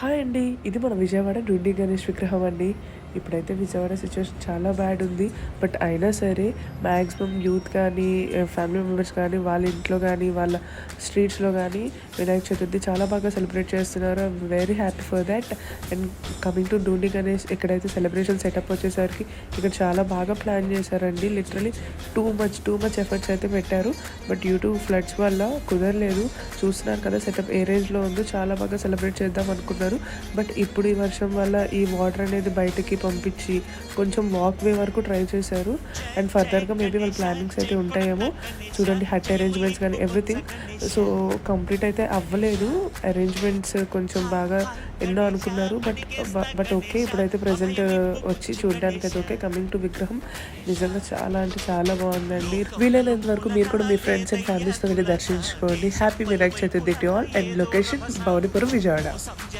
Hi అండి. ఇది మన విజయవాడ డుండి గణేష్ విగ్రహం అండి. ఇప్పుడైతే విజయవాడ సిచ్యువేషన్ చాలా బ్యాడ్ ఉంది. బట్ అయినా సరే మ్యాక్సిమం యూత్ కానీ, ఫ్యామిలీ మెంబర్స్ కానీ, వాళ్ళ ఇంట్లో కానీ, వాళ్ళ స్ట్రీట్స్‌లో కానీ వినాయక చతుర్థి చాలా బాగా సెలబ్రేట్ చేస్తున్నారు. I'm very happy for that. And coming to Dundi Ganesh, ఇక్కడైతే సెలబ్రేషన్ సెటప్ వచ్చేసరికి ఇక్కడ చాలా బాగా ప్లాన్ చేశారండి. లిటరలీ టూ మచ్ ఎఫర్ట్స్ అయితే పెట్టారు. బట్ డ్యూ టు ఫ్లడ్స్ వల్ల కుదరలేదు. చూస్తున్నారు కదా సెటప్ ఏ రేంజ్‌లో ఉందో. చాలా బాగా సెలబ్రేట్ చేద్దాం అనుకున్నారు. బట్ ఇప్పుడు ఈ వర్షం వల్ల ఈ వాటర్ అనేది బయటకి పంపించి కొంచెం వాక్ వే వరకు ట్రై చేశారు. అండ్ ఫర్దర్గా మేబీ వాళ్ళ ప్లానింగ్స్ అయితే ఉంటాయేమో. చూడండి హట్ అరేంజ్మెంట్స్ కానీ ఎవ్రీథింగ్. సో కంప్లీట్ అయితే అవ్వలేదు. అరేంజ్మెంట్స్ కొంచెం బాగా ఎన్నో అనుకున్నారు. బట్ ఓకే, ఇప్పుడైతే ప్రజెంట్ వచ్చి చూడడానికి అయితే ఓకే. కమింగ్ టు విగ్రహం, నిజంగా చాలా అంటే చాలా బాగుందండి. వీలైనంత వరకు మీరు కూడా మీ ఫ్రెండ్స్ అండ్ ఫ్యామిలీస్తో వెళ్ళి దర్శించుకోండి. Happy Vinayaka Chaturthi to all. And location Bhavanipuram, Vijayawada.